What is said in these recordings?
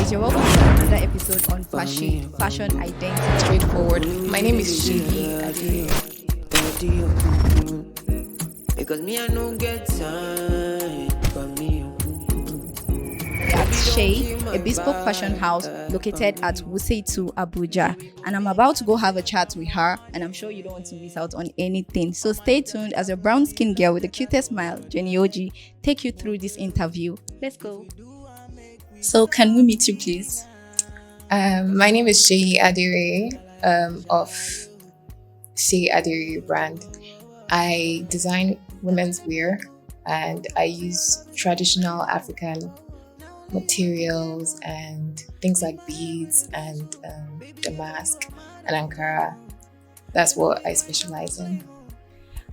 guys, you're welcome to another episode on fashion identity. Straightforward. My name is Seyi. Because me, I don't get time for me. At Seyi, a bespoke fashion house located at Whimsy Abuja, and I'm about to go have a chat with her, and I'm sure you don't want to miss out on anything. So stay tuned as a brown skin girl with the cutest smile, Adeoye, take you through this interview. Let's go. So can we meet you, please? My name is Seyi Adeoye of Seyi Adeoye brand. I design women's wear and I use traditional African materials and things like beads and damask and Ankara. That's what I specialize in.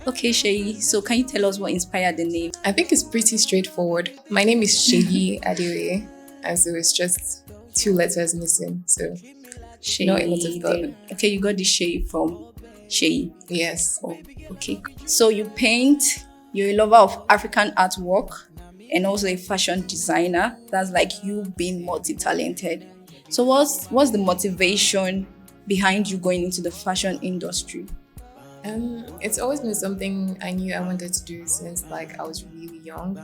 Okay, Seyi, so can you tell us what inspired the name? I think it's pretty straightforward. My name is Seyi Adeoye, and so it's just 2 letters missing. So Seyi. not a lot of thought. Okay, you got the Seyi from Seyi. Yes. Oh, okay. So you paint, you're a lover of African artwork, and also a fashion designer. That's like you being multi-talented. So what's the motivation behind you going into the fashion industry? It's always been something I knew I wanted to do since I was really young.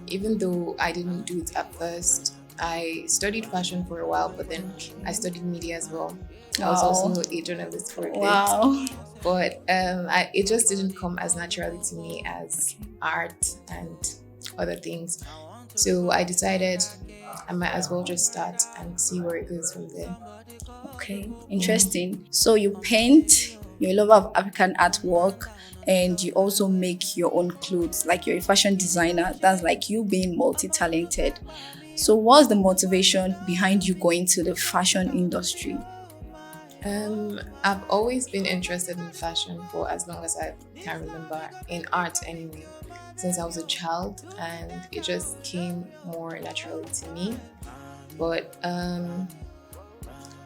Even though I didn't do it at first, I studied fashion for a while, but then I studied media as well. I was also a journalist for a bit. Wow. But it just didn't come as naturally to me as art and other things. So I decided I might as well just start and see where it goes from there. Okay, interesting. So you paint, you're a lover of African artwork, and you also make your own clothes, like you're a fashion designer. That's like you being multi-talented. So what's the motivation behind you going to the fashion industry? I've always been interested in fashion for as long as I can remember, in art anyway, since I was a child, and it just came more naturally to me. But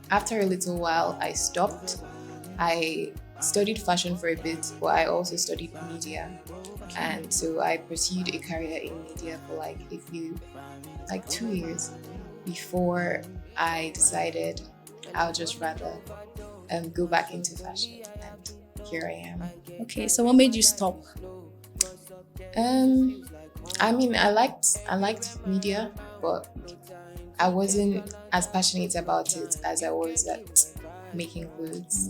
after a little while, I stopped. I studied fashion for a bit, but I also studied media, and so I pursued a career in media for a few 2 years before I decided I'll just rather go back into fashion, and here I am. Okay, so what made you stop? I liked media, but I wasn't as passionate about it as I was at making clothes.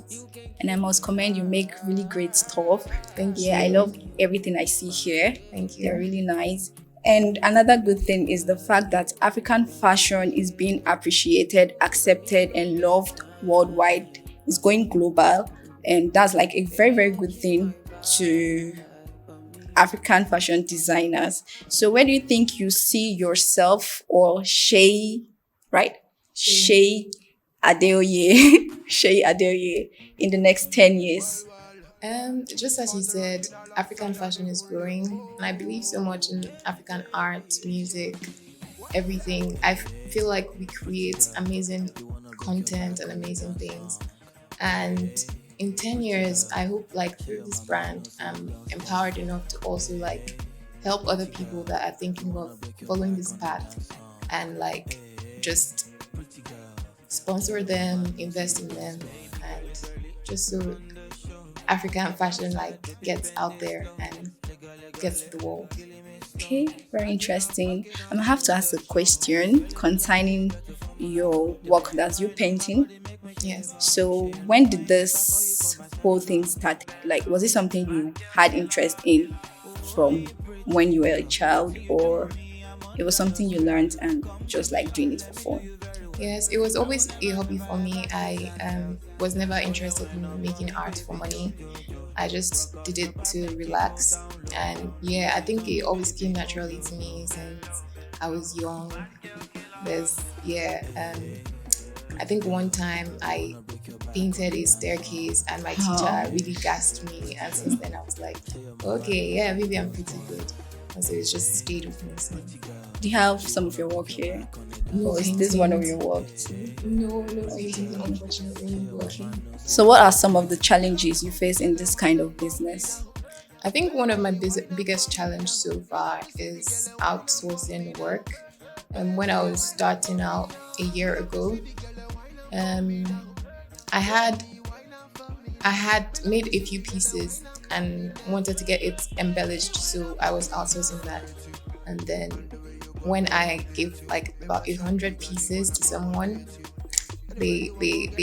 And I must commend you, make really great stuff. Thank you. Yeah, I love everything I see here. Thank you. They're really nice. And another good thing is the fact that African fashion is being appreciated, accepted, and loved worldwide. It's going global, and that's a very, very good thing to African fashion designers. So where do you think you see yourself, or Seyi, right? Seyi Adeoye, Seyi Adeoye, in the next 10 years? Just as you said, African fashion is growing, and I believe so much in African art, music, everything. I feel like we create amazing content and amazing things. And in 10 years, I hope through this brand, I'm empowered enough to also help other people that are thinking of following this path, and just sponsor them, invest in them, and just so African fashion gets out there and gets to the world. Okay, very interesting. I'm gonna have to ask a question concerning your work that's you painting. Yes. So when did this whole thing start? Was it something you had interest in from when you were a child, or it was something you learned and just doing it for fun? Yes, it was always a hobby for me. I was never interested in making art for money. I just did it to relax. And I think it always came naturally to me since I was young. I think one time I painted a staircase and my teacher really gassed me. And since then I was like, okay, maybe I'm pretty good. And so it's just stayed with me since. Do you have some of your work here? No, or is this one of your work? No paintings, unfortunately. Okay. So what are some of the challenges you face in this kind of business? I think one of my biggest challenge so far is outsourcing work. when I was starting out a year ago. I had made a few pieces and wanted to get it embellished, so I was outsourcing that. And then when I gave like about 100 pieces to someone, they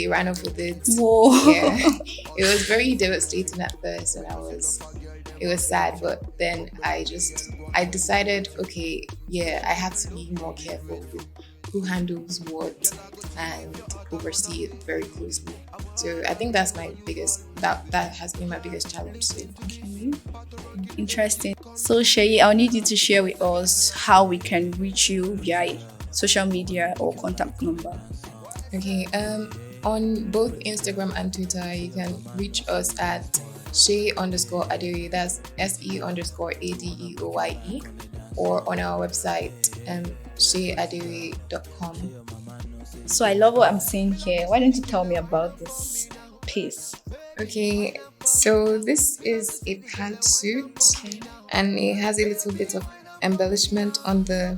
ran off with it. Whoa. Yeah, it was very devastating at first, and it was sad. But then I decided, okay, yeah, I have to be more careful with who handles what and oversee it very closely. So I think that's my biggest, that has been my biggest challenge. So. Okay. Interesting. So Seyi, I'll need you to share with us how we can reach you via social media or contact number. Okay, on both Instagram and Twitter, you can reach us at Seyi_Adeoye, that's SE_ADEOYE, or on our website, seyiadeoye.com. So I love what I'm seeing here. Why don't you tell me about this piece? Okay, so this is a pantsuit, and it has a little bit of embellishment on the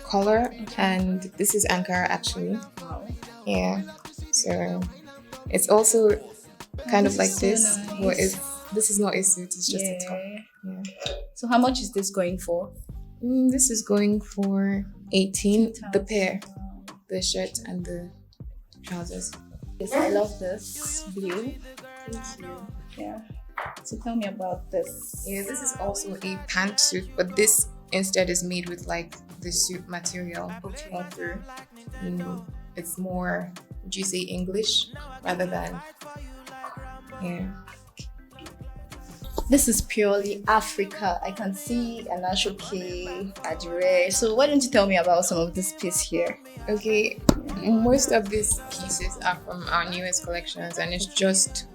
collar, and this is Ankara actually. Wow. Yeah, so it's also kind of like so this, nice. but this is not a suit, it's just a top. Yeah. So how much is this going for? This is going for 18, the pair, the shirt and the trousers. Yes, I love this blue. Thank you. Yeah. So tell me about this. Yeah, this is also a pantsuit, but this instead is made with like the suit material all through. It's more, would you say, English rather than, yeah. This is purely Africa. I can see an Ashoke, Adeoye. So why don't you tell me about some of this piece here? Okay, most of these pieces are from our newest collections, and it's just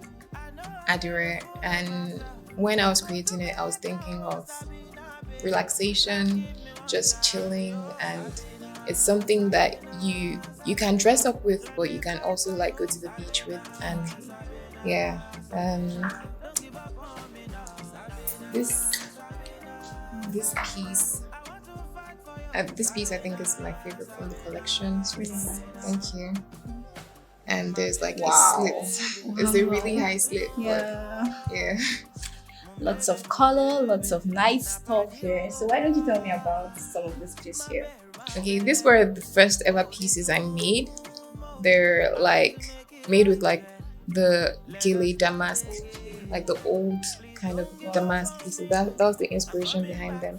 Adeoye. And when I was creating it, I was thinking of relaxation, just chilling, and it's something that you can dress up with, but you can also like go to the beach with. And yeah, this piece I think is my favorite from the collection. Really nice. Thank you. And there's like Wow. a slit. It's a really high slit. Yeah. But yeah. Lots of color, lots of nice stuff here. So why don't you tell me about some of this piece here? Okay, these were the first ever pieces I made. They're like made with like the gele damask, like the old kind of damask pieces. That was the inspiration behind them.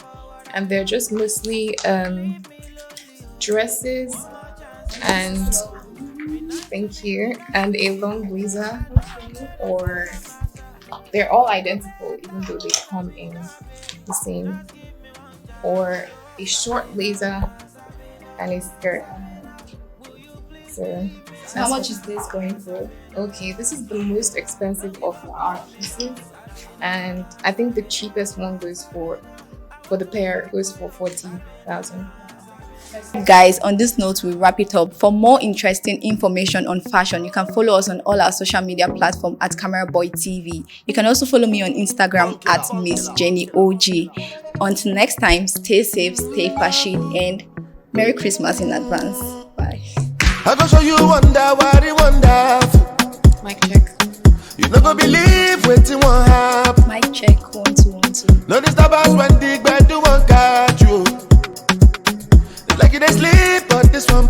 And they're just mostly dresses and thank you, and a long blazer, or they're all identical even though they come in the same, or a short blazer and a skirt. So How much is this going for? okay, this is the most expensive of our pieces, and I think the cheapest one goes for the pair goes for 40,000. Guys, on this note, we wrap it up. For more interesting information on fashion, you can follow us on all our social media platforms at Camera Boy TV. You can also follow me on Instagram at Miss Jenny OG. Until next time, stay safe, stay fashion, and Merry Christmas in advance. Bye. I go show you wonder what it wonderful. Mic check. You not go believe waiting won't happen. Mic check 1 2 1 2. No disturbance when the bed do won't catch you. It's like you they sleep, but this one